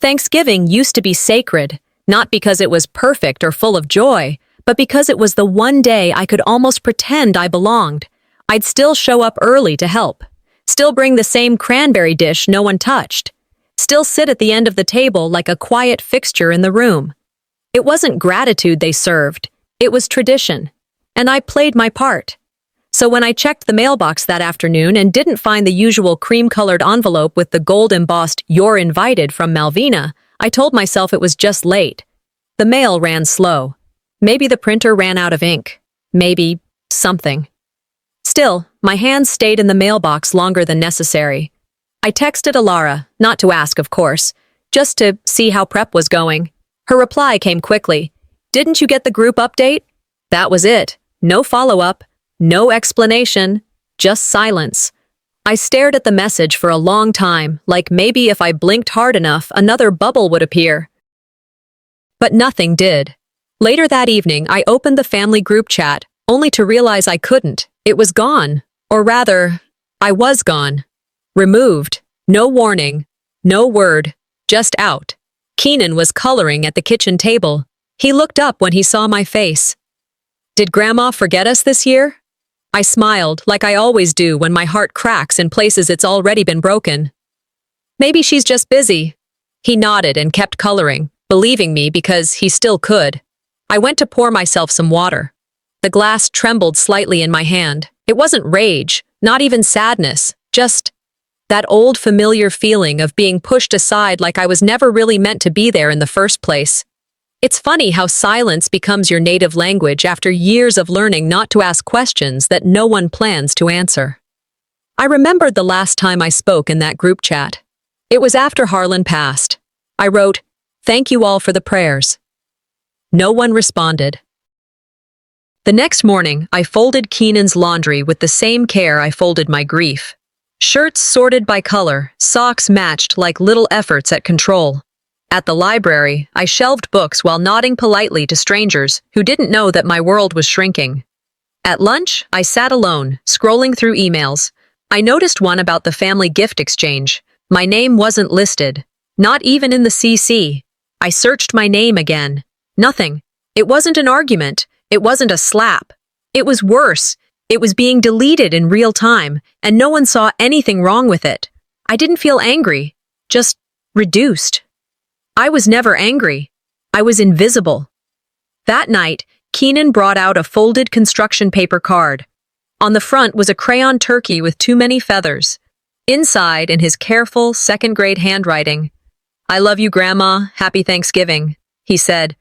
Thanksgiving used to be sacred, not because it was perfect or full of joy, but because it was the one day I could almost pretend I belonged. I'd still show up early to help, still bring the same cranberry dish no one touched, still sit at the end of the table like a quiet fixture in the room. It wasn't gratitude they served, it was tradition, and I played my part. So when I checked the mailbox that afternoon and didn't find the usual cream-colored envelope with the gold-embossed "You're invited" from Malvina, I told myself it was just late. The mail ran slow. Maybe the printer ran out of ink. Maybe something. Still, my hands stayed in the mailbox longer than necessary. I texted Alara, not to ask, of course, just to see how prep was going. Her reply came quickly. "Didn't you get the group update?" That was it. No follow-up, no explanation, just silence. I stared at the message for a long time, like maybe if I blinked hard enough, another bubble would appear. But nothing did. Later that evening, I opened the family group chat, only to realize I couldn't. It was gone. Or rather, I was gone. Removed. No warning. No word. Just out. Keenan was coloring at the kitchen table. He looked up when he saw my face. "Did Grandma forget us this year?" I smiled, like I always do when my heart cracks in places it's already been broken. "Maybe she's just busy." He nodded and kept coloring, believing me because he still could. I went to pour myself some water. The glass trembled slightly in my hand. It wasn't rage, not even sadness, just that old familiar feeling of being pushed aside like I was never really meant to be there in the first place. It's funny how silence becomes your native language after years of learning not to ask questions that no one plans to answer. I remembered the last time I spoke in that group chat. It was after Harlan passed. I wrote, "Thank you all for the prayers." No one responded. The next morning, I folded Keenan's laundry with the same care I folded my grief. Shirts sorted by color, socks matched like little efforts at control. At the library, I shelved books while nodding politely to strangers who didn't know that my world was shrinking. At lunch, I sat alone, scrolling through emails. I noticed one about the family gift exchange. My name wasn't listed, not even in the CC. I searched my name again. Nothing. It wasn't an argument. It wasn't a slap. It was worse. It was being deleted in real time, and no one saw anything wrong with it. I didn't feel angry, just reduced. I was never angry. I was invisible. That night, Keenan brought out a folded construction paper card. On the front was a crayon turkey with too many feathers. Inside, in his careful, second-grade handwriting, "I love you, Grandma. Happy Thanksgiving," he said.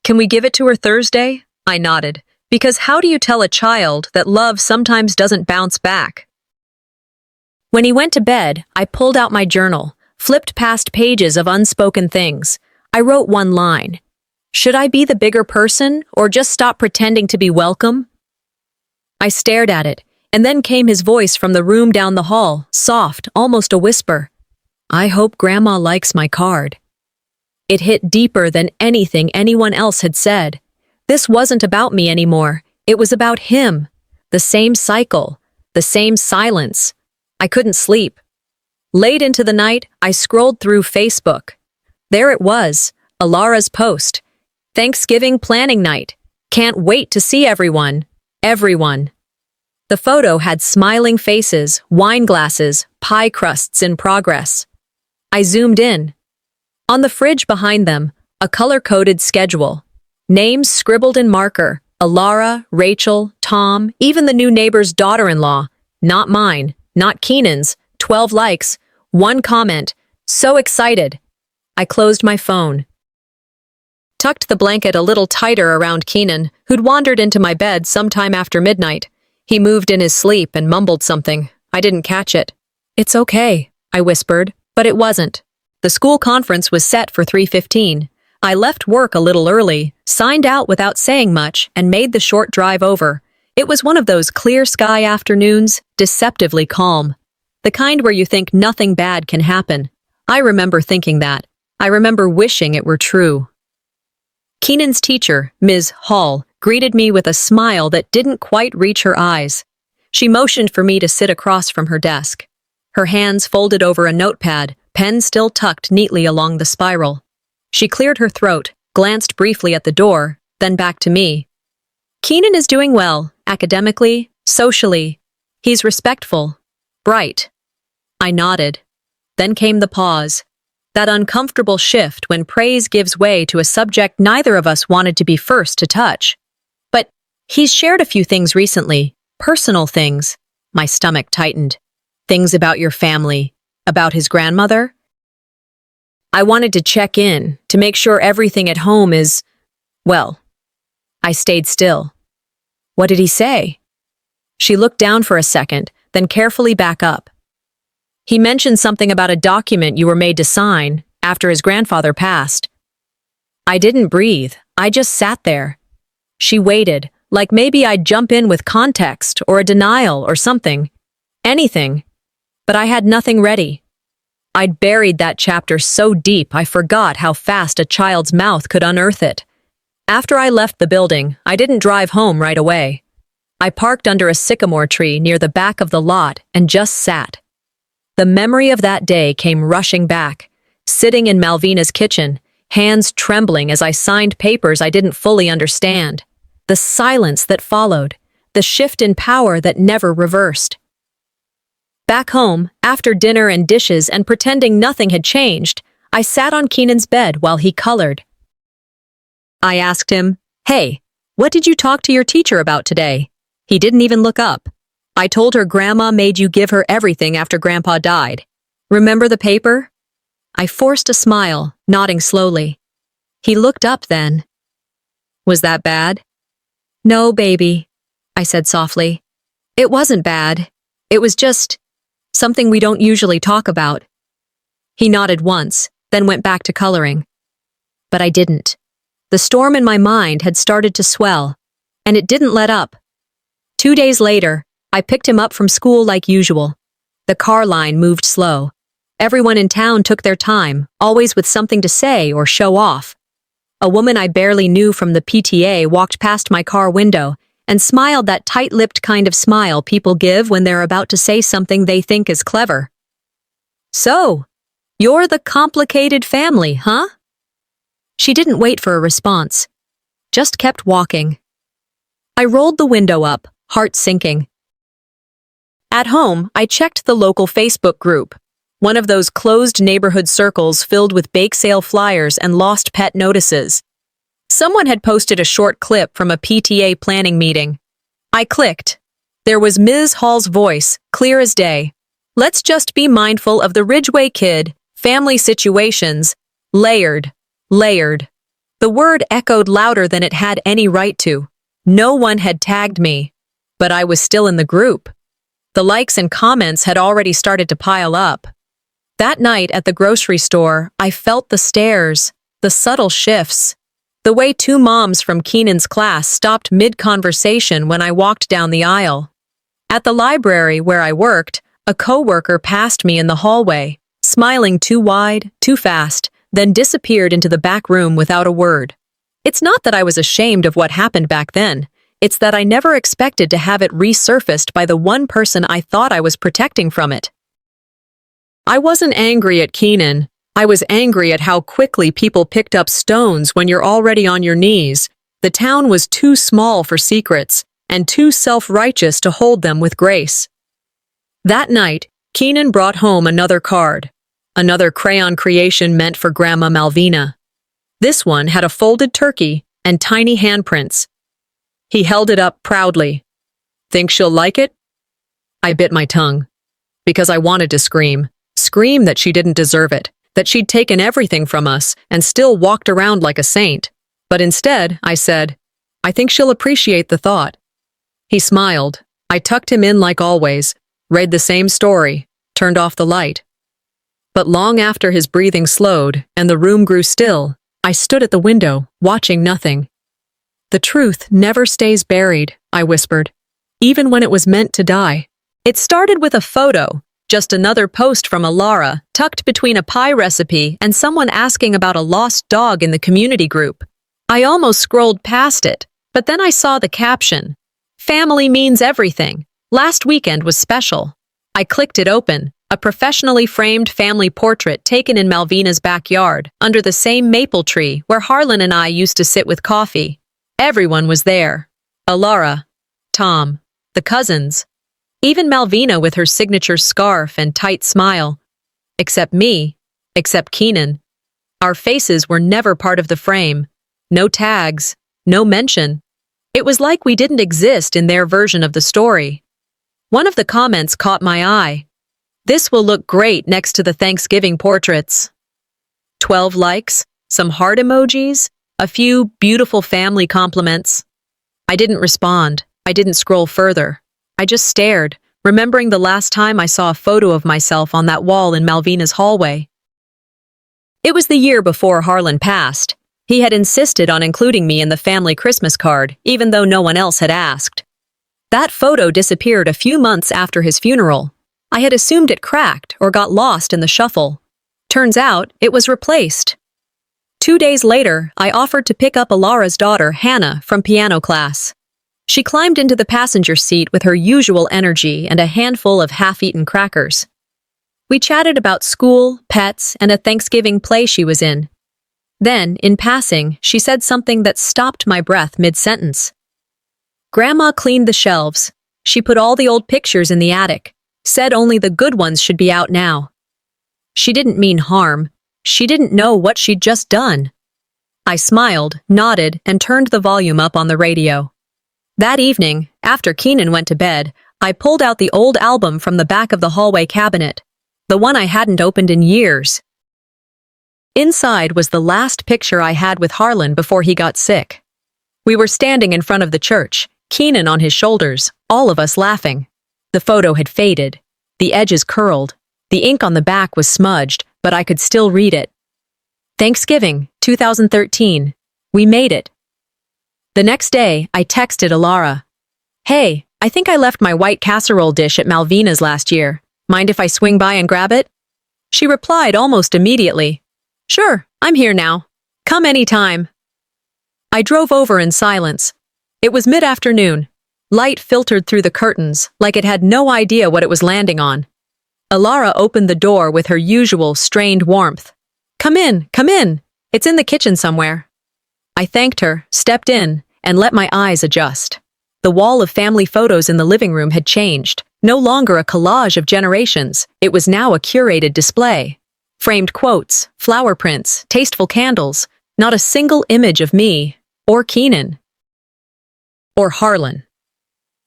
"Can we give it to her Thursday?" I nodded. Because how do you tell a child that love sometimes doesn't bounce back? When he went to bed, I pulled out my journal, flipped past pages of unspoken things. I wrote one line. Should I be the bigger person, or just stop pretending to be welcome? I stared at it, and then came his voice from the room down the hall, soft, almost a whisper. "I hope Grandma likes my card." It hit deeper than anything anyone else had said. This wasn't about me anymore. It was about him. The same cycle. The same silence. I couldn't sleep. Late into the night, I scrolled through Facebook. There it was, Alara's post. Thanksgiving planning night. Can't wait to see everyone. Everyone. The photo had smiling faces, wine glasses, pie crusts in progress. I zoomed in. On the fridge behind them, a color-coded schedule. Names scribbled in marker. Alara, Rachel, Tom, even the new neighbor's daughter-in-law. Not mine, not Keenan's. 12 likes, 1 comment. So excited. I closed my phone. Tucked the blanket a little tighter around Keenan, who'd wandered into my bed sometime after midnight. He moved in his sleep and mumbled something. I didn't catch it. "It's okay," I whispered, but it wasn't. The school conference was set for 3:15. I left work a little early, signed out without saying much, and made the short drive over. It was one of those clear sky afternoons, deceptively calm. The kind where you think nothing bad can happen. I remember thinking that. I remember wishing it were true. Keenan's teacher, Ms. Hall, greeted me with a smile that didn't quite reach her eyes. She motioned for me to sit across from her desk. Her hands folded over a notepad, pen still tucked neatly along the spiral. She cleared her throat, glanced briefly at the door, then back to me. Keenan is doing well, academically, socially. He's respectful, bright. I nodded. Then came the pause. That uncomfortable shift when praise gives way to a subject neither of us wanted to be first to touch. But he's shared a few things recently, personal things. My stomach tightened. Things about your family, about his grandmother. I wanted to check in, to make sure everything at home is, well. I stayed still. What did he say? She looked down for a second, then carefully back up. He mentioned something about a document you were made to sign after his grandfather passed. I didn't breathe. I just sat there. She waited, like maybe I'd jump in with context or a denial or something. Anything. But I had nothing ready. I'd buried that chapter so deep I forgot how fast a child's mouth could unearth it. After I left the building, I didn't drive home right away. I parked under a sycamore tree near the back of the lot and just sat. The memory of that day came rushing back, sitting in Malvina's kitchen, hands trembling as I signed papers I didn't fully understand. The silence that followed, the shift in power that never reversed. Back home, after dinner and dishes and pretending nothing had changed, I sat on Keenan's bed while he colored. I asked him, "Hey, what did you talk to your teacher about today?" He didn't even look up. I told her Grandma made you give her everything after Grandpa died. Remember the paper? I forced a smile, nodding slowly. He looked up then. Was that bad? No, baby, I said softly. It wasn't bad. It was just something we don't usually talk about. He nodded once, then went back to coloring. But I didn't. The storm in my mind had started to swell, and it didn't let up. 2 days later, I picked him up from school like usual. The car line moved slow. Everyone in town took their time, always with something to say or show off. A woman I barely knew from the PTA walked past my car window and smiled that tight-lipped kind of smile people give when they're about to say something they think is clever. So, you're the complicated family, huh? She didn't wait for a response, just kept walking. I rolled the window up, heart sinking. At home, I checked the local Facebook group, one of those closed neighborhood circles filled with bake sale flyers and lost pet notices. Someone had posted a short clip from a PTA planning meeting. I clicked. There was Ms. Hall's voice, clear as day. Let's just be mindful of the Ridgeway kid, family situations, layered. The word echoed louder than it had any right to. No one had tagged me, but I was still in the group. The likes and comments had already started to pile up. That night at the grocery store, I felt the stares, the subtle shifts, the way 2 moms from Keenan's class stopped mid-conversation when I walked down the aisle. At the library where I worked, a coworker passed me in the hallway, smiling too wide, too fast, then disappeared into the back room without a word. It's not that I was ashamed of what happened back then. It's that I never expected to have it resurfaced by the one person I thought I was protecting from it. I wasn't angry at Keenan. I was angry at how quickly people picked up stones when you're already on your knees. The town was too small for secrets, and too self-righteous to hold them with grace. That night, Keenan brought home another card. Another crayon creation meant for Grandma Malvina. This one had a folded turkey and tiny handprints. He held it up proudly. Think she'll like it? I bit my tongue, because I wanted to scream that she didn't deserve it, that she'd taken everything from us and still walked around like a saint. But instead, I said, I think she'll appreciate the thought. He smiled. I tucked him in like always, read the same story, turned off the light. But long after his breathing slowed and the room grew still, I stood at the window, watching nothing. The truth never stays buried, I whispered, even when it was meant to die. It started with a photo, just another post from Alara, tucked between a pie recipe and someone asking about a lost dog in the community group. I almost scrolled past it, but then I saw the caption. Family means everything. Last weekend was special. I clicked it open, A professionally framed family portrait taken in Malvina's backyard, under the same maple tree where Harlan and I used to sit with coffee. Everyone was there. Alara, Tom, the cousins, even Malvina with her signature scarf and tight smile. Except me, except Keenan. Our faces were never part of the frame. No tags, no mention. It was like we didn't exist in their version of the story. One of the comments caught my eye. "This will look great next to the Thanksgiving portraits." 12 likes, some heart emojis, a few beautiful family compliments. I didn't respond. I didn't scroll further. I just stared, remembering the last time I saw a photo of myself on that wall in Malvina's hallway. It was the year before Harlan passed. He had insisted on including me in the family Christmas card, even though no one else had asked. That photo disappeared a few months after his funeral. I had assumed it cracked or got lost in the shuffle. Turns out, it was replaced. 2 days later, I offered to pick up Alara's daughter, Hannah, from piano class. She climbed into the passenger seat with her usual energy and a handful of half-eaten crackers. We chatted about school, pets, and a Thanksgiving play she was in. Then, in passing, she said something that stopped my breath mid-sentence. Grandma cleaned the shelves. She put all the old pictures in the attic. Said only the good ones should be out now. She didn't mean harm. She didn't know what she'd just done. I smiled, nodded, and turned the volume up on the radio. That evening, after Keenan went to bed, I pulled out the old album from the back of the hallway cabinet, the one I hadn't opened in years. Inside was the last picture I had with Harlan before he got sick. We were standing in front of the church, Keenan on his shoulders, all of us laughing. The photo had faded. The edges curled. The ink on the back was smudged, but I could still read it. Thanksgiving, 2013. We made it. The next day, I texted Alara. "Hey, I think I left my white casserole dish at Malvina's last year. Mind if I swing by and grab it?" She replied almost immediately. "Sure, I'm here now. Come anytime." I drove over in silence. It was mid-afternoon. Light filtered through the curtains, like it had no idea what it was landing on. Alara opened the door with her usual strained warmth. Come in, it's in the kitchen somewhere." I thanked her, stepped in, and let my eyes adjust. The wall of family photos in the living room had changed. No longer a collage of generations, it was now a curated display. Framed quotes, flower prints, tasteful candles, not a single image of me, or Keenan, or Harlan.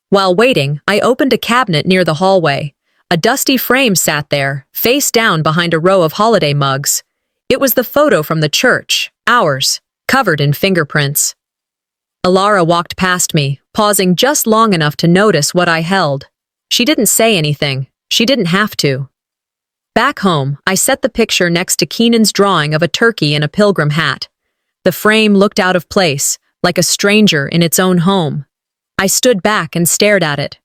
While waiting, I opened a cabinet near the hallway. A dusty frame sat there, face down behind a row of holiday mugs. It was the photo from the church, ours, covered in fingerprints. Alara walked past me, pausing just long enough to notice what I held. She didn't say anything. She didn't have to. Back home, I set the picture next to Keenan's drawing of a turkey in a pilgrim hat. The frame looked out of place, like a stranger in its own home. I stood back and stared at it.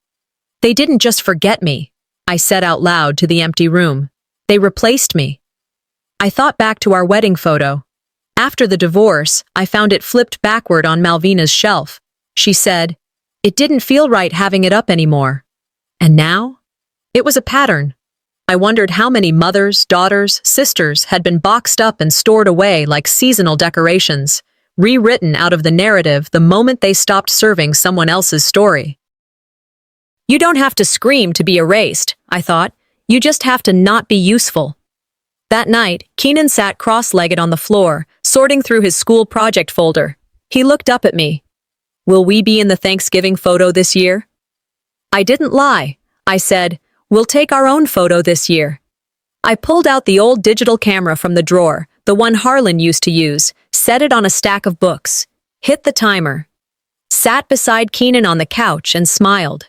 "They didn't just forget me," I said out loud to the empty room. "They replaced me." I thought back to our wedding photo. After the divorce, I found it flipped backward on Malvina's shelf. She said, "It didn't feel right having it up anymore." And now? It was a pattern. I wondered how many mothers, daughters, sisters had been boxed up and stored away like seasonal decorations, rewritten out of the narrative the moment they stopped serving someone else's story. You don't have to scream to be erased, I thought. You just have to not be useful. That night, Keenan sat cross-legged on the floor, sorting through his school project folder. He looked up at me. "Will we be in the Thanksgiving photo this year?" I didn't lie. I said, "We'll take our own photo this year." I pulled out the old digital camera from the drawer, the one Harlan used to use, set it on a stack of books, hit the timer, sat beside Keenan on the couch and smiled.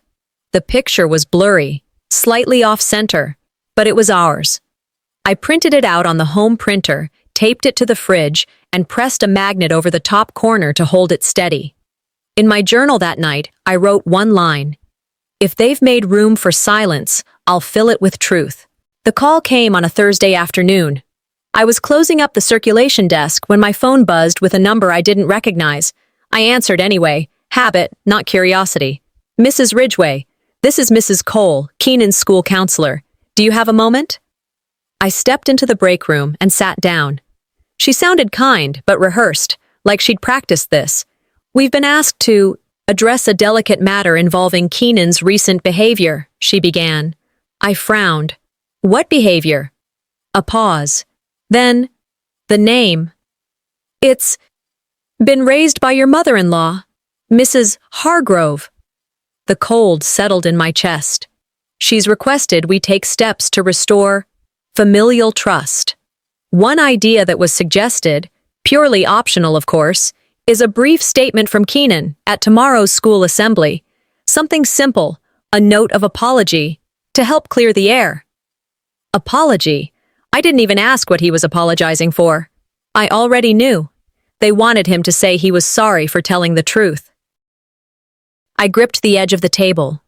The picture was blurry, slightly off-center, but it was ours. I printed it out on the home printer, taped it to the fridge, and pressed a magnet over the top corner to hold it steady. In my journal that night, I wrote one line. "If they've made room for silence, I'll fill it with truth." The call came on a Thursday afternoon. I was closing up the circulation desk when my phone buzzed with a number I didn't recognize. I answered anyway, habit, not curiosity. "Mrs. Ridgway, this is Mrs. Cole, Keenan's school counselor. Do you have a moment? I stepped into the break room and sat down. She sounded kind, but rehearsed, like she'd practiced this. We've been asked to address a delicate matter involving Keenan's recent behavior, she began. I frowned. What behavior? A pause. Then, the name. It's been raised by your mother-in-law, Mrs. Hargrove. The cold settled in my chest. She's requested we take steps to restore familial trust. One idea that was suggested, purely optional of course, is a brief statement from Keenan at tomorrow's school assembly. Something simple, a note of apology, to help clear the air. Apology? I didn't even ask what he was apologizing for. I already knew. They wanted him to say he was sorry for telling the truth. I gripped the edge of the table.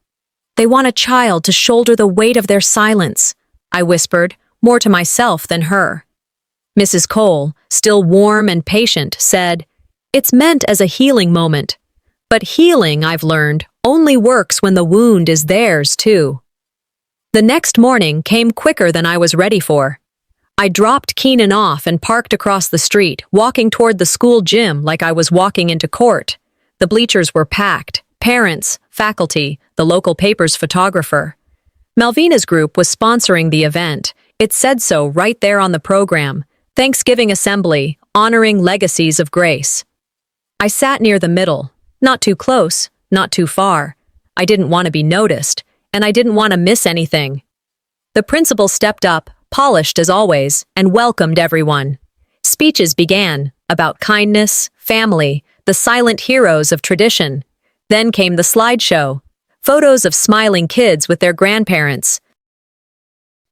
They want a child to shoulder the weight of their silence, I whispered, more to myself than her. Mrs. Cole, still warm and patient, said, It's meant as a healing moment. But healing, I've learned, only works when the wound is theirs, too. The next morning came quicker than I was ready for. I dropped Keenan off and parked across the street, walking toward the school gym like I was walking into court. The bleachers were packed. Parents, faculty, the local paper's photographer. Malvina's group was sponsoring the event. It said so right there on the program. Thanksgiving Assembly, honoring legacies of grace. I sat near the middle, not too close, not too far. I didn't want to be noticed, and I didn't want to miss anything. The principal stepped up, polished as always, and welcomed everyone. Speeches began about kindness, family, the silent heroes of tradition. Then came the slideshow, photos of smiling kids with their grandparents.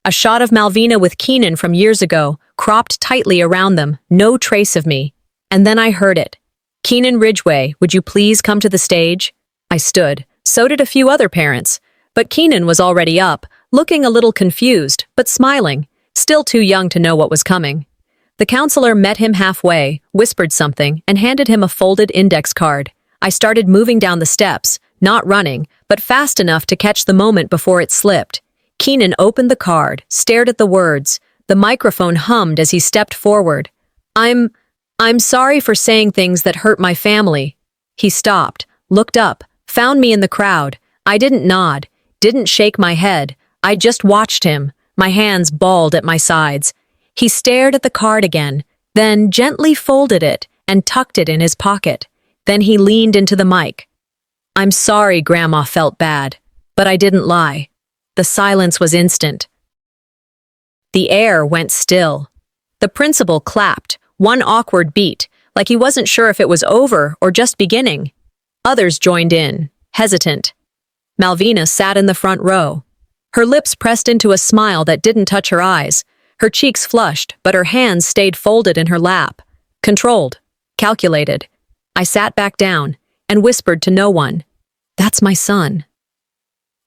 A shot of Malvina with Keenan from years ago, cropped tightly around them, no trace of me. And then I heard it. Keenan Ridgway, would you please come to the stage? I stood. So did a few other parents. But Keenan was already up, looking a little confused, but smiling, still too young to know what was coming. The counselor met him halfway, whispered something, and handed him a folded index card. I started moving down the steps, not running, but fast enough to catch the moment before it slipped. Keenan opened the card, stared at the words. The microphone hummed as he stepped forward. I'm sorry for saying things that hurt my family. He stopped, looked up, found me in the crowd. I didn't nod, didn't shake my head. I just watched him, my hands balled at my sides. He stared at the card again, then gently folded it and tucked it in his pocket. Then he leaned into the mic. I'm sorry Grandma felt bad, but I didn't lie. The silence was instant. The air went still. The principal clapped, one awkward beat, like he wasn't sure if it was over or just beginning. Others joined in, hesitant. Malvina sat in the front row. Her lips pressed into a smile that didn't touch her eyes. Her cheeks flushed, but her hands stayed folded in her lap. Controlled, calculated. I sat back down and whispered to no one, That's my son.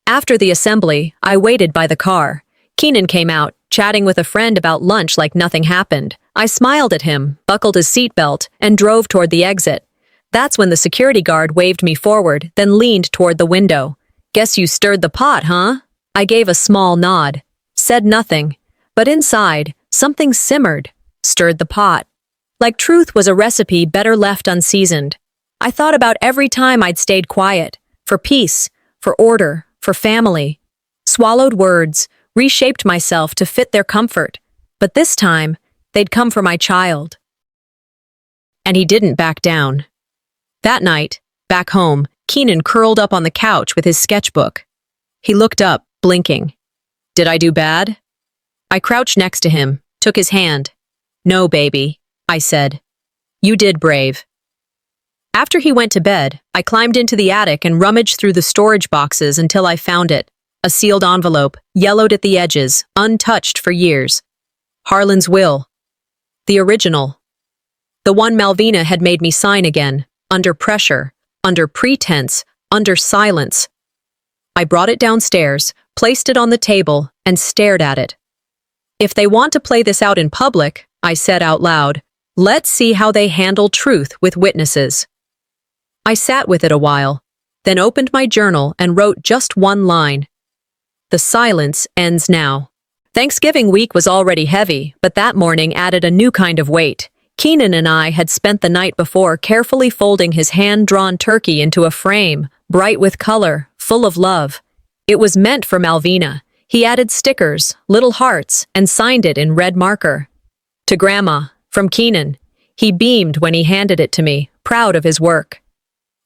After the assembly, I waited by the car. Keenan came out, chatting with a friend about lunch like nothing happened. I smiled at him, buckled his seatbelt, and drove toward the exit. That's when the security guard waved me forward, then leaned toward the window. Guess you stirred the pot, huh? I gave a small nod, said nothing, but inside, something simmered, stirred the pot. Like truth was a recipe better left unseasoned. I thought about every time I'd stayed quiet, for peace, for order, for family. Swallowed words, reshaped myself to fit their comfort, but this time, they'd come for my child. And he didn't back down. That night, back home, Keenan curled up on the couch with his sketchbook. He looked up, blinking. Did I do bad? I crouched next to him, took his hand. No, baby, I said. You did brave. After he went to bed, I climbed into the attic and rummaged through the storage boxes until I found it. A sealed envelope, yellowed at the edges, untouched for years. Harlan's will. The original. The one Malvina had made me sign again, under pressure, under pretense, under silence. I brought it downstairs, placed it on the table, and stared at it. If they want to play this out in public, I said out loud, let's see how they handle truth with witnesses. I sat with it a while, then opened my journal and wrote just one line. The silence ends now. Thanksgiving week was already heavy, but that morning added a new kind of weight. Keenan and I had spent the night before carefully folding his hand-drawn turkey into a frame, bright with color, full of love. It was meant for Malvina. He added stickers, little hearts, and signed it in red marker. To Grandma, from Keenan. He beamed when he handed it to me, proud of his work.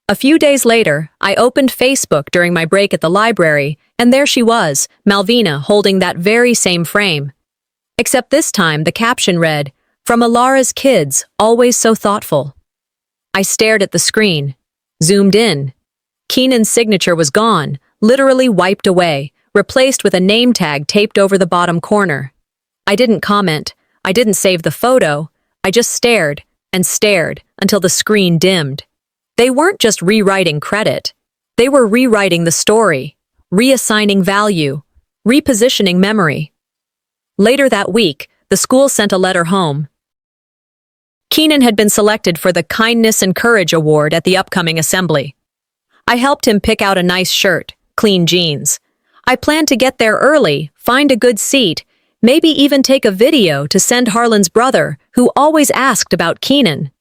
A few days later, I opened Facebook during my break at the library, and there she was, Malvina, holding that very same frame. Except this time the caption read, "From Alara's kids, always so thoughtful." I stared at the screen, zoomed in. Keenan's signature was gone, literally wiped away, replaced with a name tag taped over the bottom corner. I didn't comment, I didn't save the photo, I just stared and stared until the screen dimmed. They weren't just rewriting credit. They were rewriting the story, reassigning value, repositioning memory. Later that week, the school sent a letter home. Keenan had been selected for the Kindness and Courage Award at the upcoming assembly. I helped him pick out a nice shirt, clean jeans. I planned to get there early, find a good seat, maybe even take a video to send Harlan's brother, who always asked about Keenan.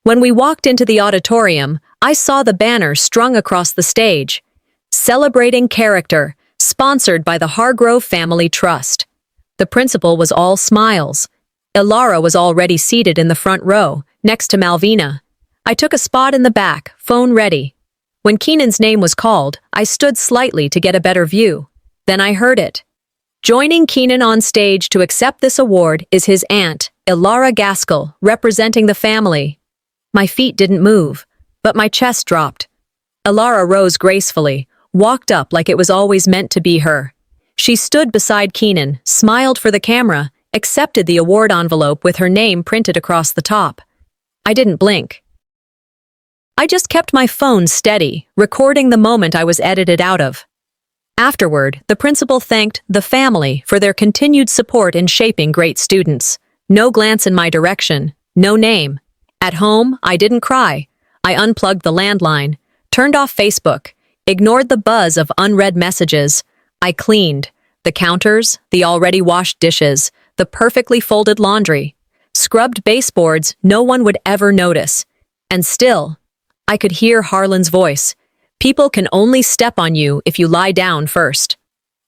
When we walked into the auditorium, I saw the banner strung across the stage. Celebrating Character, sponsored by the Hargrove Family Trust. The principal was all smiles. Alara was already seated in the front row, next to Malvina. I took a spot in the back, phone ready. When Keenan's name was called, I stood slightly to get a better view. Then I heard it. Joining Keenan on stage to accept this award is his aunt, Alara Gaskell, representing the family. My feet didn't move, but my chest dropped. Alara rose gracefully, walked up like it was always meant to be her. She stood beside Keenan, smiled for the camera, accepted the award envelope with her name printed across the top. I didn't blink. I just kept my phone steady, recording the moment I was edited out of. Afterward, the principal thanked the family for their continued support in shaping great students. No glance in my direction, no name. At home, I didn't cry. I unplugged the landline, turned off Facebook, ignored the buzz of unread messages. I cleaned the counters, the already washed dishes, the perfectly folded laundry, scrubbed baseboards no one would ever notice. And still, I could hear Harlan's voice. People can only step on you if you lie down first.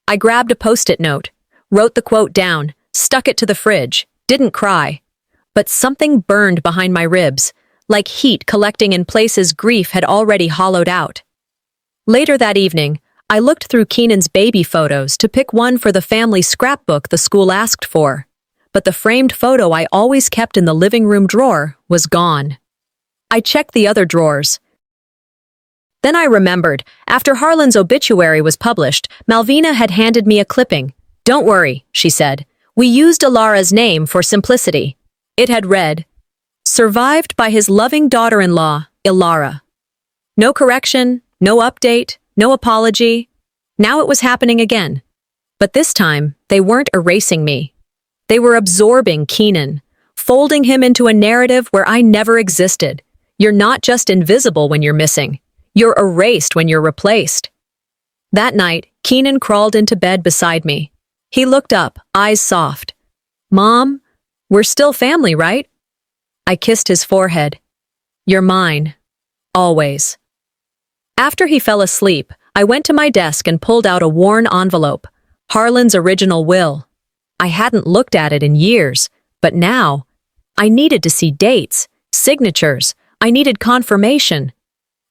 I grabbed a post-it note, wrote the quote down, stuck it to the fridge, didn't cry. But something burned behind my ribs, like heat collecting in places grief had already hollowed out. Later that evening, I looked through Keenan's baby photos to pick one for the family scrapbook the school asked for. But the framed photo I always kept in the living room drawer was gone. I checked the other drawers. Then I remembered, after Harlan's obituary was published, Malvina had handed me a clipping. "Don't worry," she said. "We used Alara's name for simplicity." It had read, "Survived by his loving daughter-in-law, Alara." No correction, no update, no apology. Now it was happening again. But this time, they weren't erasing me. They were absorbing Keenan, folding him into a narrative where I never existed. You're not just invisible when you're missing. You're erased when you're replaced. That night, Keenan crawled into bed beside me. He looked up, eyes soft. "Mom, we're still family, right?" I kissed his forehead. "You're mine. Always." After he fell asleep, I went to my desk and pulled out a worn envelope, Harlan's original will. I hadn't looked at it in years, but now, I needed to see dates, signatures. I needed confirmation.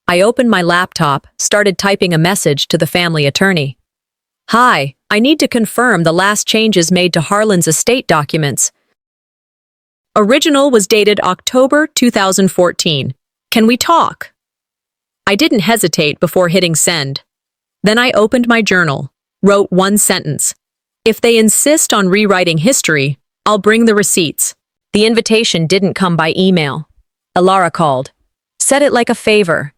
I opened my laptop, started typing a message to the family attorney. "Hi, I need to confirm the last changes made to Harlan's estate documents. Original was dated October 2014. Can we talk?" I didn't hesitate before hitting send. Then I opened my journal, wrote one sentence. "If they insist on rewriting history, I'll bring the receipts." The invitation didn't come by email. Alara called. "Said it like a favor.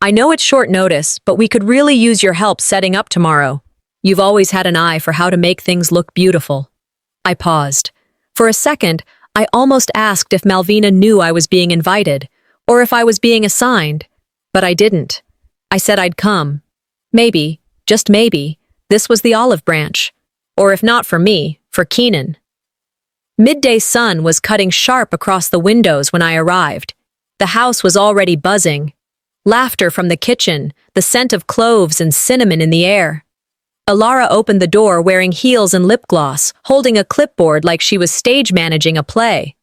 I know it's short notice, but we could really use your help setting up tomorrow. You've always had an eye for how to make things look beautiful." I paused. For a second, I almost asked if Malvina knew I was being invited, or if I was being assigned, but I didn't. I said I'd come. Maybe, just maybe, this was the olive branch. Or if not for me, for Keenan. Midday sun was cutting sharp across the windows when I arrived. The house was already buzzing. Laughter from the kitchen, the scent of cloves and cinnamon in the air. Alara opened the door wearing heels and lip gloss, holding a clipboard like she was stage managing a play.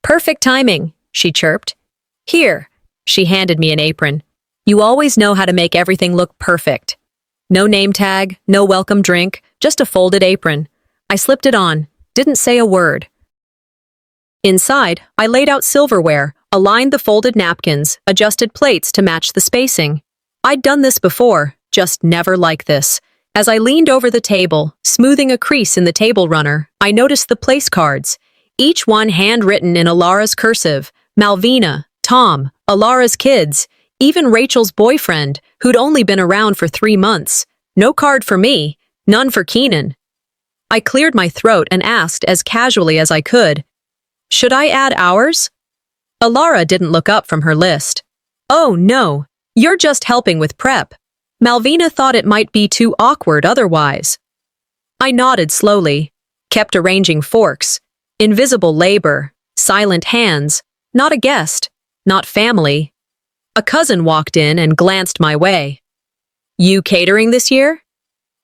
"Perfect timing," she chirped. "Here," she handed me an apron. "You always know how to make everything look perfect." No name tag, no welcome drink, just a folded apron. I slipped it on, didn't say a word. Inside, I laid out silverware, aligned the folded napkins, adjusted plates to match the spacing. I'd done this before, just never like this. As I leaned over the table, smoothing a crease in the table runner, I noticed the place cards, each one handwritten in Alara's cursive: Malvina, Tom, Alara's kids, even Rachel's boyfriend, who'd only been around for 3 months. No card for me, none for Keenan. I cleared my throat and asked as casually as I could, "Should I add ours?" Alara didn't look up from her list. "Oh, no, you're just helping with prep. Malvina thought it might be too awkward otherwise." I nodded slowly, kept arranging forks. Invisible labor, silent hands, not a guest, not family. A cousin walked in and glanced my way. "You catering this year?"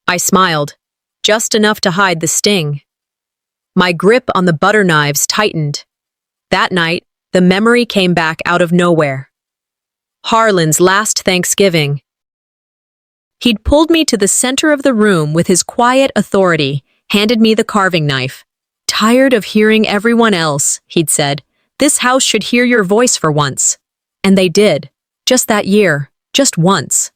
I smiled, just enough to hide the sting. My grip on the butter knives tightened. That night, the memory came back out of nowhere. Harlan's last Thanksgiving. He'd pulled me to the center of the room with his quiet authority, handed me the carving knife. "Tired of hearing everyone else," he'd said. "This house should hear your voice for once." And they did. Just that year. Just once.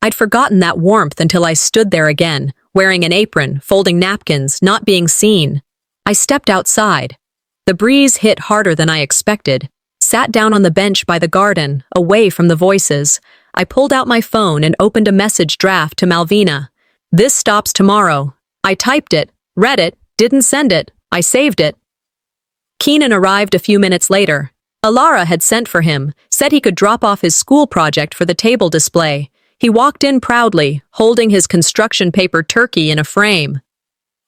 I'd forgotten that warmth until I stood there again, wearing an apron, folding napkins, not being seen. I stepped outside. The breeze hit harder than I expected. Sat down on the bench by the garden, away from the voices. I pulled out my phone and opened a message draft to Malvina. "This stops tomorrow." I typed it, read it, didn't send it. I saved it. Keenan arrived a few minutes later. Alara had sent for him, said he could drop off his school project for the table display. He walked in proudly, holding his construction paper turkey in a frame.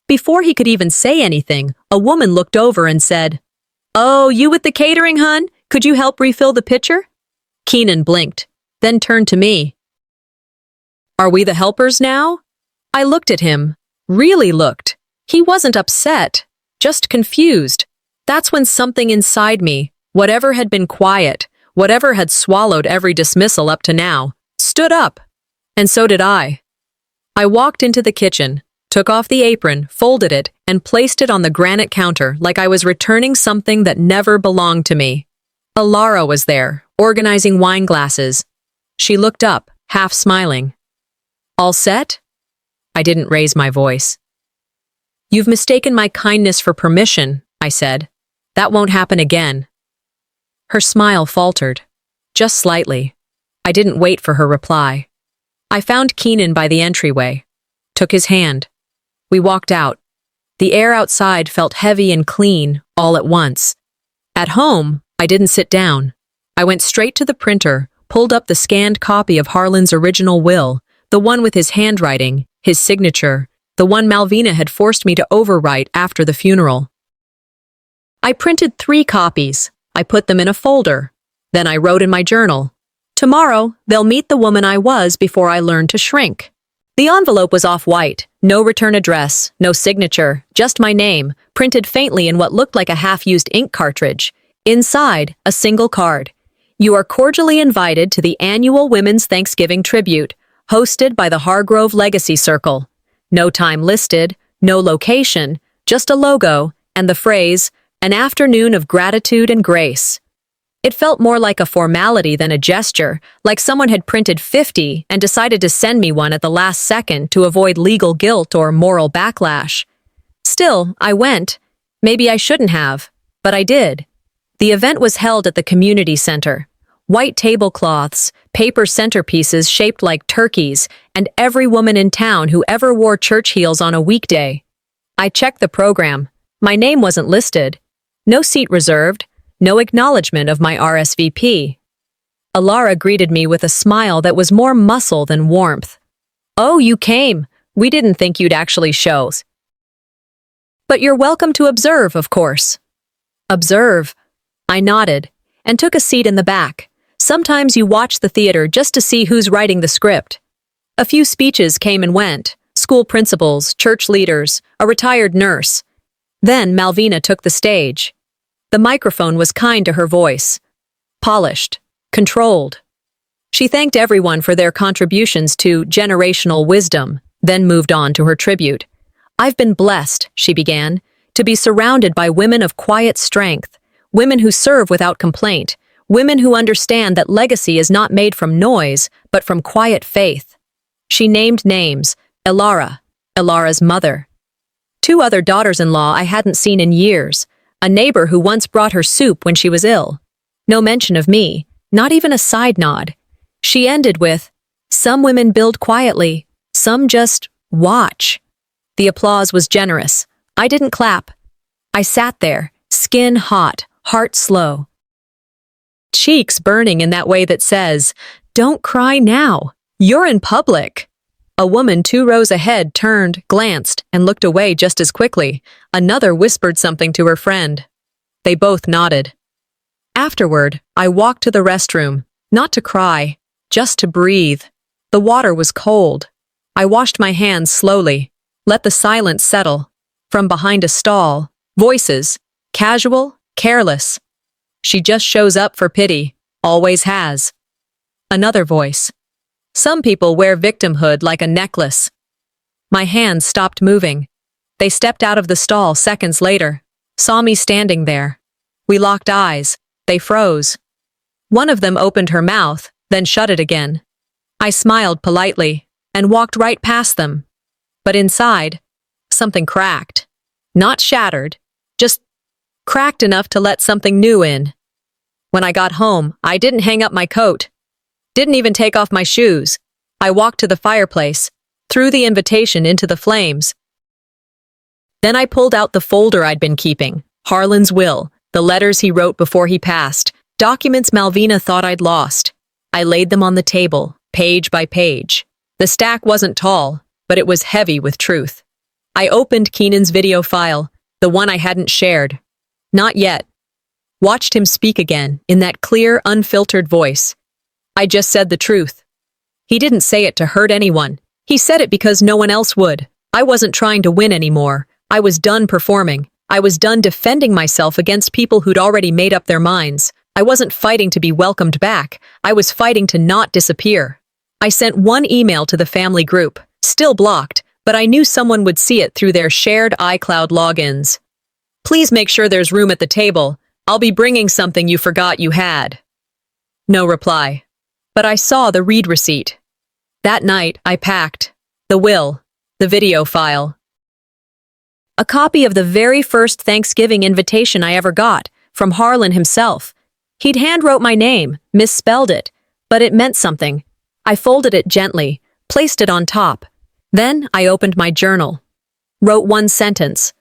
Before he could even say anything, a woman looked over and said, "Oh, you with the catering, hun? Could you help refill the pitcher?" Keenan blinked, then turned to me. "Are we the helpers now?" I looked at him, really looked. He wasn't upset, just confused. That's when something inside me, whatever had been quiet, whatever had swallowed every dismissal up to now, stood up. And so did I. I walked into the kitchen, took off the apron, folded it, and placed it on the granite counter like I was returning something that never belonged to me. Alara was there, organizing wine glasses. She looked up, half smiling. "All set?" I didn't raise my voice. "You've mistaken my kindness for permission," I said. "That won't happen again." Her smile faltered, just slightly. I didn't wait for her reply. I found Keenan by the entryway, took his hand. We walked out. The air outside felt heavy and clean, all at once. At home, I didn't sit down. I went straight to the printer, pulled up the scanned copy of Harlan's original will, the one with his handwriting, his signature, the one Malvina had forced me to overwrite after the funeral. I printed 3 copies. I put them in a folder. Then I wrote in my journal, "Tomorrow, they'll meet the woman I was before I learned to shrink." The envelope was off-white, no return address, no signature, just my name, printed faintly in what looked like a half-used ink cartridge. Inside, a single card. "You are cordially invited to the annual Women's Thanksgiving Tribute, hosted by the Hargrove Legacy Circle." No time listed, no location, just a logo, and the phrase, "An afternoon of gratitude and grace." It felt more like a formality than a gesture, like someone had printed 50 and decided to send me one at the last second to avoid legal guilt or moral backlash. Still, I went. Maybe I shouldn't have, but I did. The event was held at the community center. White tablecloths, paper centerpieces shaped like turkeys, and every woman in town who ever wore church heels on a weekday. I checked the program. My name wasn't listed. No seat reserved. No acknowledgement of my RSVP. Alara greeted me with a smile that was more muscle than warmth. "Oh, you came. We didn't think you'd actually show." But you're welcome to observe, of course. Observe. I nodded and took a seat in the back. Sometimes you watch the theater just to see who's writing the script. A few speeches came and went, school principals, church leaders, a retired nurse. Then Malvina took the stage. The microphone was kind to her voice. Polished, controlled. She thanked everyone for their contributions to generational wisdom, then moved on to her tribute. I've been blessed, she began, to be surrounded by women of quiet strength, women who serve without complaint, women who understand that legacy is not made from noise, but from quiet faith. She named names, Ilara, Ilara's mother. 2 other daughters-in-law I hadn't seen in years, a neighbor who once brought her soup when she was ill. No mention of me, not even a side nod. She ended with, some women build quietly, some just watch. The applause was generous. I didn't clap. I sat there, skin hot, heart slow. Cheeks burning in that way that says, don't cry now. You're in public. A woman 2 rows ahead turned, glanced, and looked away just as quickly. Another whispered something to her friend. They both nodded. Afterward, I walked to the restroom, not to cry, just to breathe. The water was cold. I washed my hands slowly, let the silence settle. From behind a stall, voices, casual, careless. She just shows up for pity, always has. Another voice. Some people wear victimhood like a necklace. My hands stopped moving. They stepped out of the stall seconds later, saw me standing there. We locked eyes. They froze. One of them opened her mouth, then shut it again. I smiled politely and walked right past them. But inside, something cracked. Not shattered, just cracked enough to let something new in. When I got home, I didn't hang up my coat. Didn't even take off my shoes. I walked to the fireplace, threw the invitation into the flames. Then I pulled out the folder I'd been keeping, Harlan's will, the letters he wrote before he passed, documents Malvina thought I'd lost. I laid them on the table, page by page. The stack wasn't tall, but it was heavy with truth. I opened Keenan's video file, the one I hadn't shared. Not yet. Watched him speak again, in that clear, unfiltered voice. I just said the truth. He didn't say it to hurt anyone. He said it because no one else would. I wasn't trying to win anymore. I was done performing. I was done defending myself against people who'd already made up their minds. I wasn't fighting to be welcomed back. I was fighting to not disappear. I sent one email to the family group, still blocked, but I knew someone would see it through their shared iCloud logins. Please make sure there's room at the table. I'll be bringing something you forgot you had. No reply. But I saw the read receipt. That night, I packed the will, the video file. A copy of the very first Thanksgiving invitation I ever got, from Harlan himself. He'd handwrote my name, misspelled it, but it meant something. I folded it gently, placed it on top. Then I opened my journal. Wrote one sentence.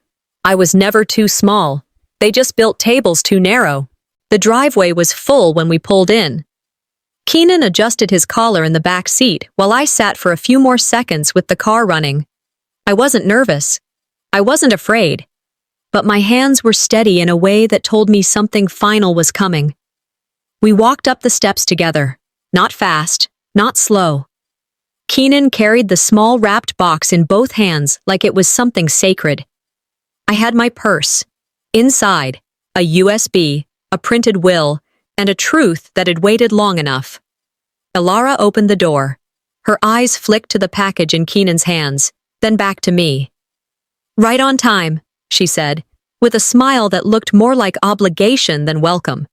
I was never too small. They just built tables too narrow. The driveway was full when we pulled in. Keenan adjusted his collar in the back seat while I sat for a few more seconds with the car running. I wasn't nervous. I wasn't afraid. But my hands were steady in a way that told me something final was coming. We walked up the steps together. Not fast, not slow. Keenan carried the small wrapped box in both hands like it was something sacred. I had my purse. Inside, a USB, a printed will, and a truth that had waited long enough. Ilara opened the door. Her eyes flicked to the package in Keenan's hands, then back to me. Right on time, she said, with a smile that looked more like obligation than welcome.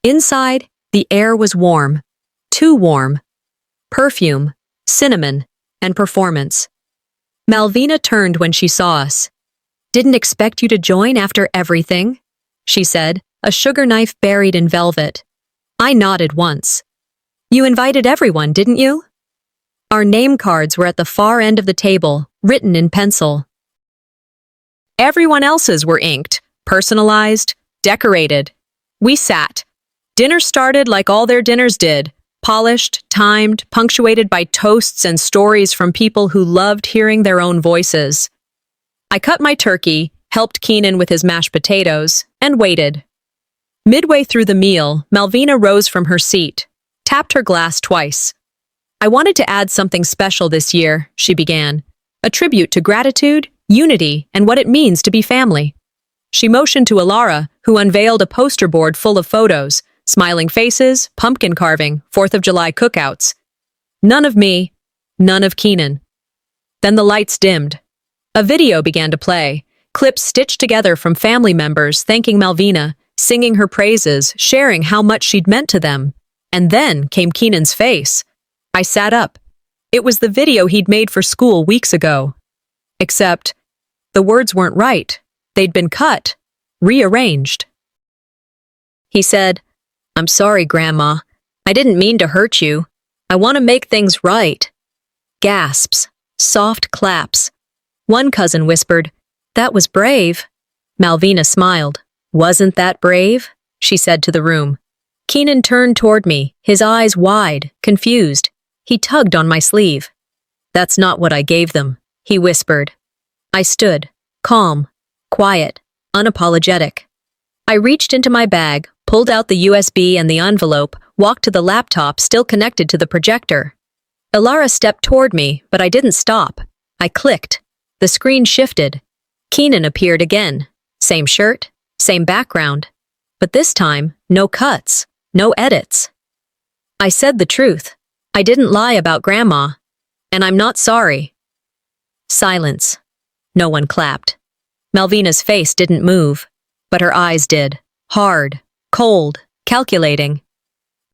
Inside, the air was warm. Too warm. Perfume, cinnamon, and performance. Malvina turned when she saw us. Didn't expect you to join after everything, she said, a sugar knife buried in velvet. I nodded once. You invited everyone, didn't you? Our name cards were at the far end of the table, written in pencil. Everyone else's were inked, personalized, decorated. We sat. Dinner started like all their dinners did, polished, timed, punctuated by toasts and stories from people who loved hearing their own voices. I cut my turkey, helped Keenan with his mashed potatoes, and waited. Midway through the meal, Malvina rose from her seat, tapped her glass twice. "I wanted to add something special this year," she began. "A tribute to gratitude, unity, and what it means to be family." She motioned to Alara, who unveiled a poster board full of photos, smiling faces, pumpkin carving, 4th of July cookouts. None of me, none of Keenan. Then the lights dimmed. A video began to play, clips stitched together from family members thanking Malvina, singing her praises, sharing how much she'd meant to them. And then came Keenan's face. I sat up. It was the video he'd made for school weeks ago. Except, the words weren't right. They'd been cut, rearranged. He said, "I'm sorry, Grandma. I didn't mean to hurt you. I want to make things right." Gasps, soft claps. One cousin whispered, "That was brave." Malvina smiled. "Wasn't that brave?" she said to the room. Keenan turned toward me, his eyes wide, confused. He tugged on my sleeve. "That's not what I gave them," he whispered. I stood, calm, quiet, unapologetic. I reached into my bag, pulled out the USB and the envelope, walked to the laptop still connected to the projector. Alara stepped toward me, but I didn't stop. I clicked. The screen shifted. Keenan appeared again. Same shirt, same background. But this time, no cuts, no edits. I said the truth. I didn't lie about Grandma. And I'm not sorry. Silence. No one clapped. Malvina's face didn't move, but her eyes did. Hard, cold, calculating.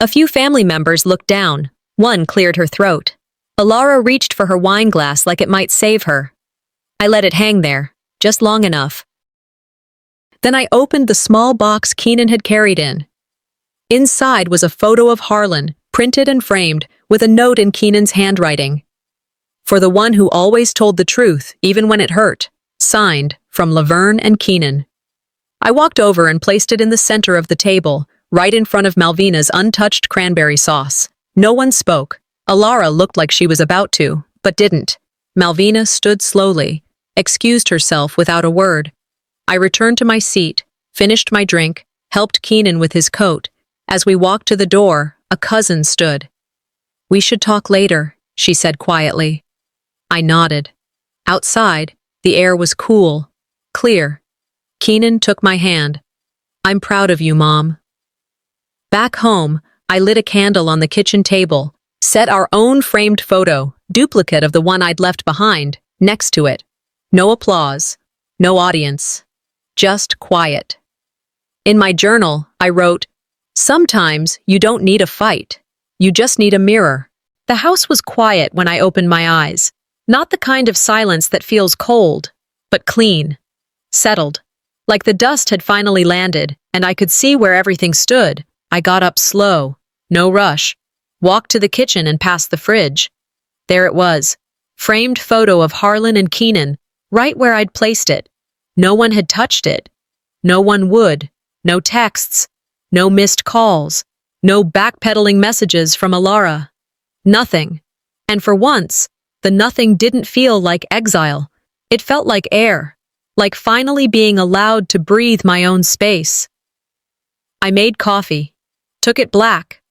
A few family members looked down. One cleared her throat. Alara reached for her wine glass like it might save her. I let it hang there, just long enough. Then I opened the small box Keenan had carried in. Inside was a photo of Harlan, printed and framed, with a note in Keenan's handwriting. "For the one who always told the truth, even when it hurt." Signed, from Laverne and Keenan. I walked over and placed it in the center of the table, right in front of Malvina's untouched cranberry sauce. No one spoke. Alara looked like she was about to, but didn't. Malvina stood slowly, excused herself without a word. I returned to my seat, finished my drink, helped Keenan with his coat. As we walked to the door, a cousin stood. "We should talk later," she said quietly. I nodded. Outside, the air was cool, clear. Keenan took my hand. "I'm proud of you, Mom." Back home, I lit a candle on the kitchen table, set our own framed photo, duplicate of the one I'd left behind, next to it. No applause, no audience, just quiet. In my journal, I wrote, "Sometimes you don't need a fight. You just need a mirror." The house was quiet when I opened my eyes. Not the kind of silence that feels cold, but clean, settled. Like the dust had finally landed, and I could see where everything stood. I got up slow, no rush, walked to the kitchen and past the fridge. There it was, framed photo of Harlan and Keenan, right where I'd placed it. No one had touched it. No one would. No texts. No missed calls. No backpedaling messages from Alara. Nothing. And for once, the nothing didn't feel like exile. It felt like air, like finally being allowed to breathe my own space. I made coffee, took it black,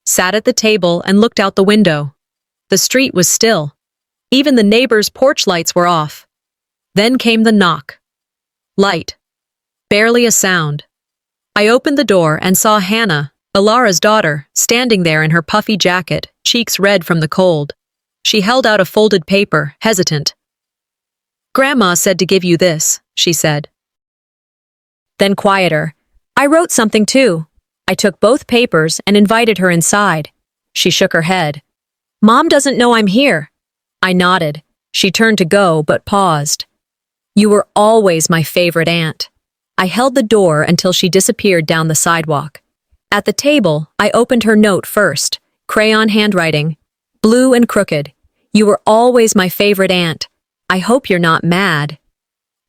sat at the table and looked out the window. The street was still. Even the neighbors' porch lights were off. Then came the knock. Light. Barely a sound. I opened the door and saw Hannah, Alara's daughter, standing there in her puffy jacket, cheeks red from the cold. She held out a folded paper, hesitant. "Grandma said to give you this," she said. Then quieter. "I wrote something too." I took both papers and invited her inside. She shook her head. "Mom doesn't know I'm here." I nodded. She turned to go, but paused. "You were always my favorite aunt." I held the door until she disappeared down the sidewalk. At the table, I opened her note first, crayon handwriting, blue and crooked. "You were always my favorite aunt. I hope you're not mad."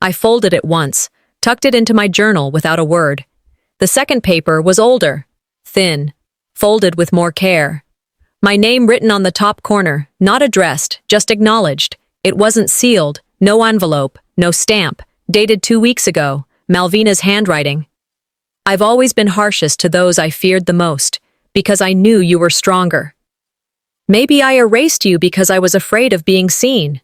I folded it once, tucked it into my journal without a word. The second paper was older, thin, folded with more care. My name written on the top corner, not addressed, just acknowledged. It wasn't sealed, no envelope, no stamp, Dated 2 weeks ago, Malvina's handwriting. I've always been harshest to those I feared the most, because I knew you were stronger. Maybe I erased you because I was afraid of being seen.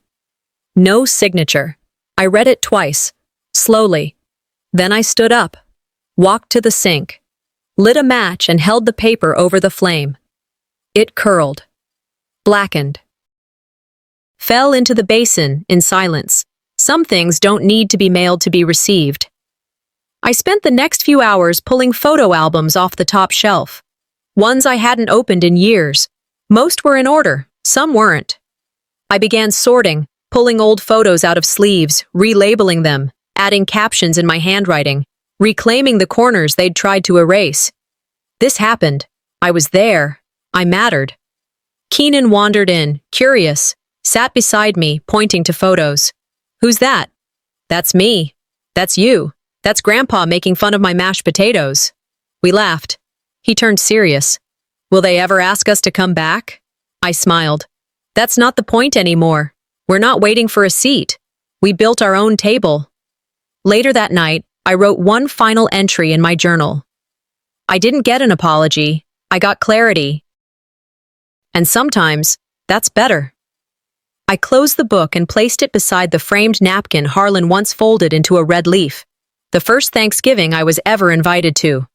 No signature. I read it twice, slowly. Then I stood up, walked to the sink, lit a match and held the paper over the flame. It curled, blackened, fell into the basin in silence. Some things don't need to be mailed to be received. I spent the next few hours pulling photo albums off the top shelf. Ones I hadn't opened in years. Most were in order, some weren't. I began sorting, pulling old photos out of sleeves, relabeling them, adding captions in my handwriting, reclaiming the corners they'd tried to erase. This happened. I was there. I mattered. Keenan wandered in, curious, sat beside me, pointing to photos. "Who's that?" "That's me. That's you. That's Grandpa making fun of my mashed potatoes." We laughed. He turned serious. "Will they ever ask us to come back?" I smiled. "That's not the point anymore. We're not waiting for a seat. We built our own table." Later that night, I wrote one final entry in my journal. I didn't get an apology. I got clarity. And sometimes, that's better. I closed the book and placed it beside the framed napkin Harlan once folded into a red leaf. The first Thanksgiving I was ever invited to.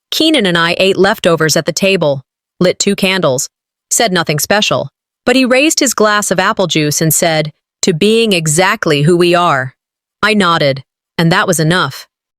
Keenan and I ate leftovers at the table, lit 2 candles, said nothing special, but he raised his glass of apple juice and said, "To being exactly who we are." I nodded, and that was enough.